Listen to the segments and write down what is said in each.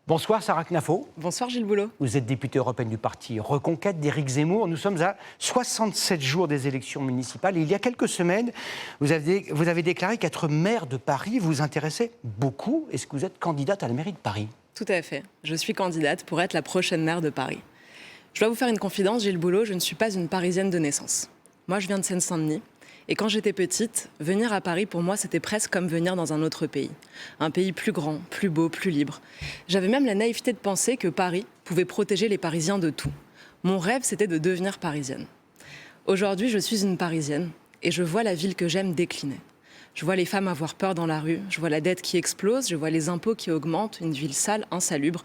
Bonsoir Sarah Knafo. Bonsoir Gilles Boulot. Vous êtes députée européenne du parti Reconquête d'Éric Zemmour. Nous sommes à 67 jours des élections municipales. Et il y a quelques semaines, vous avez déclaré qu'être maire de Paris vous intéressait beaucoup. Est-ce que vous êtes candidate à la mairie de Paris? Tout à fait. Je suis candidate pour être la prochaine maire de Paris. Je dois vous faire une confidence, Gilles Boulot, je ne suis pas une Parisienne de naissance. Moi, je viens de Seine-Saint-Denis. Et quand j'étais petite, venir à Paris, pour moi, c'était presque comme venir dans un autre pays. Un pays plus grand, plus beau, plus libre. J'avais même la naïveté de penser que Paris pouvait protéger les Parisiens de tout. Mon rêve, c'était de devenir parisienne. Aujourd'hui, je suis une Parisienne et je vois la ville que j'aime décliner. Je vois les femmes avoir peur dans la rue, je vois la dette qui explose, je vois les impôts qui augmentent, une ville sale, insalubre.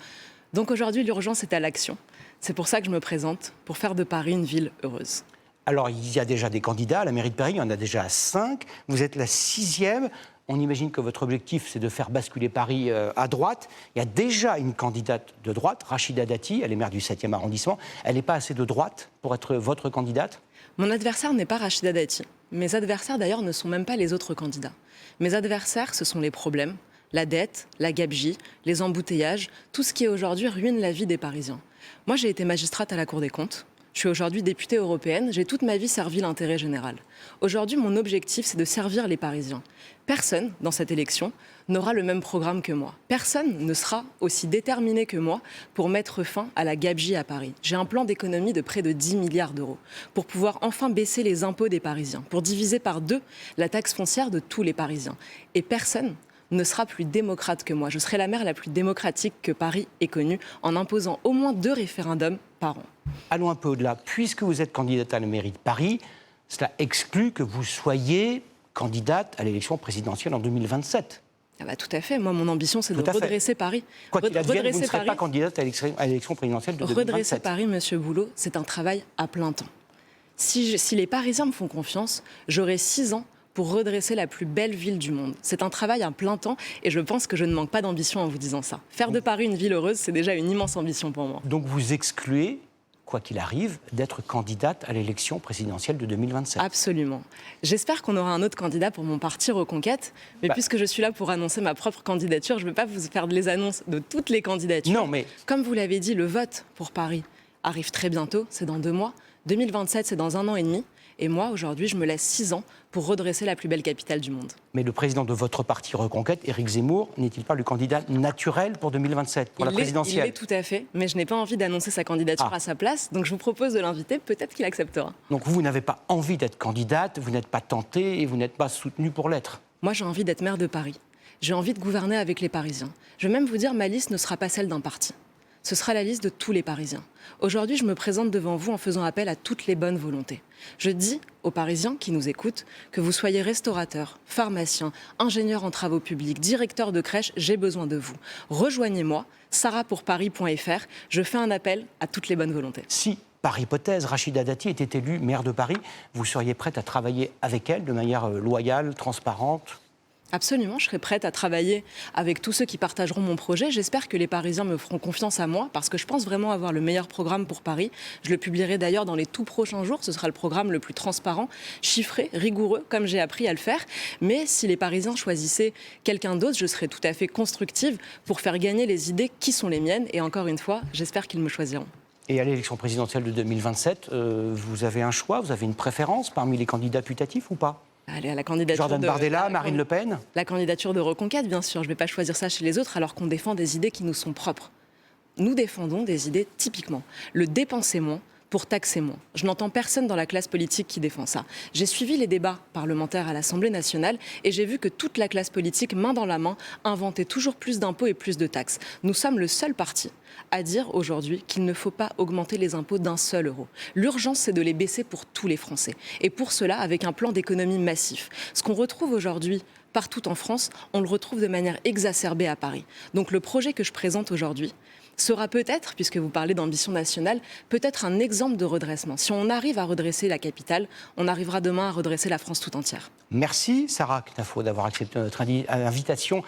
Donc aujourd'hui, l'urgence est à l'action. C'est pour ça que je me présente, pour faire de Paris une ville heureuse. Alors, il y a déjà des candidats à la mairie de Paris, il y en a déjà 5. Vous êtes la 6e. On imagine que votre objectif, c'est de faire basculer Paris à droite. Il y a déjà une candidate de droite, Rachida Dati, elle est maire du 7e arrondissement. Elle n'est pas assez de droite pour être votre candidate? Mon adversaire n'est pas Rachida Dati. Mes adversaires, d'ailleurs, ne sont même pas les autres candidats. Mes adversaires, ce sont les problèmes, la dette, la gabegie, les embouteillages, tout ce qui aujourd'hui ruine la vie des Parisiens. Moi, j'ai été magistrate à la Cour des comptes. Je suis aujourd'hui députée européenne, j'ai toute ma vie servi l'intérêt général. Aujourd'hui, mon objectif, c'est de servir les Parisiens. Personne, dans cette élection, n'aura le même programme que moi. Personne ne sera aussi déterminé que moi pour mettre fin à la gabegie à Paris. J'ai un plan d'économie de près de 10 milliards d'euros pour pouvoir enfin baisser les impôts des Parisiens, pour diviser par 2 la taxe foncière de tous les Parisiens. Et personne ne sera plus démocrate que moi. Je serai la maire la plus démocratique que Paris ait connue en imposant au moins 2 référendums par an. Allons un peu au-delà. Puisque vous êtes candidate à la mairie de Paris, cela exclut que vous soyez candidate à l'élection présidentielle en 2027. Ah bah tout à fait. Moi, mon ambition, c'est de redresser Paris. Quoi qu'il advienne, vous ne serez pas candidate à l'élection présidentielle de 2027. Redresser Paris, monsieur Boulot, c'est un travail à plein temps. Si les Parisiens me font confiance, j'aurai 6 ans pour redresser la plus belle ville du monde. C'est un travail à plein temps et je pense que je ne manque pas d'ambition en vous disant ça. Faire de Paris une ville heureuse, c'est déjà une immense ambition pour moi. Donc vous excluez, quoi qu'il arrive, d'être candidate à l'élection présidentielle de 2027. Absolument. J'espère qu'on aura un autre candidat pour mon parti Reconquête, mais puisque je suis là pour annoncer ma propre candidature, je ne vais pas vous faire les annonces de toutes les candidatures. Non, mais... Comme vous l'avez dit, le vote pour Paris arrive très bientôt, c'est dans 2 mois. 2027, c'est dans 1 an et demi. Et moi, aujourd'hui, je me laisse 6 ans pour redresser la plus belle capitale du monde. Mais le président de votre parti Reconquête, Éric Zemmour, n'est-il pas le candidat naturel pour 2027, pour la présidentielle? Il l'est tout à fait, mais je n'ai pas envie d'annoncer sa candidature à sa place, donc je vous propose de l'inviter, peut-être qu'il acceptera. Donc vous n'avez pas envie d'être candidate, vous n'êtes pas tentée et vous n'êtes pas soutenue pour l'être? Moi, j'ai envie d'être maire de Paris. J'ai envie de gouverner avec les Parisiens. Je vais même vous dire, ma liste ne sera pas celle d'un parti. Ce sera la liste de tous les Parisiens. Aujourd'hui, je me présente devant vous en faisant appel à toutes les bonnes volontés. Je dis aux Parisiens qui nous écoutent que vous soyez restaurateur, pharmacien, ingénieur en travaux publics, directeur de crèche, j'ai besoin de vous. Rejoignez-moi, sarahpourparis.fr. Je fais un appel à toutes les bonnes volontés. Si, par hypothèse, Rachida Dati était élue maire de Paris, vous seriez prête à travailler avec elle de manière loyale, transparente? Absolument, je serai prête à travailler avec tous ceux qui partageront mon projet. J'espère que les Parisiens me feront confiance à moi parce que je pense vraiment avoir le meilleur programme pour Paris. Je le publierai d'ailleurs dans les tout prochains jours. Ce sera le programme le plus transparent, chiffré, rigoureux, comme j'ai appris à le faire. Mais si les Parisiens choisissaient quelqu'un d'autre, je serai tout à fait constructive pour faire gagner les idées qui sont les miennes. Et encore une fois, j'espère qu'ils me choisiront. Et à l'élection présidentielle de 2027, vous avez un choix, vous avez une préférence parmi les candidats putatifs ou pas? Allez, à la candidature Jordan Bardella, Marine Le Pen? La candidature de Reconquête, bien sûr. Je ne vais pas choisir ça chez les autres alors qu'on défend des idées qui nous sont propres. Nous défendons des idées typiquement. Le dépenser moins pour taxer moins. Je n'entends personne dans la classe politique qui défend ça. J'ai suivi les débats parlementaires à l'Assemblée nationale et j'ai vu que toute la classe politique, main dans la main, inventait toujours plus d'impôts et plus de taxes. Nous sommes le seul parti à dire aujourd'hui qu'il ne faut pas augmenter les impôts d'1 seul euro. L'urgence, c'est de les baisser pour tous les Français. Et pour cela, avec un plan d'économie massif. Ce qu'on retrouve aujourd'hui partout en France, on le retrouve de manière exacerbée à Paris. Donc le projet que je présente aujourd'hui sera peut-être, puisque vous parlez d'ambition nationale, peut-être un exemple de redressement. Si on arrive à redresser la capitale, on arrivera demain à redresser la France tout entière. Merci Sarah Knafo d'avoir accepté notre invitation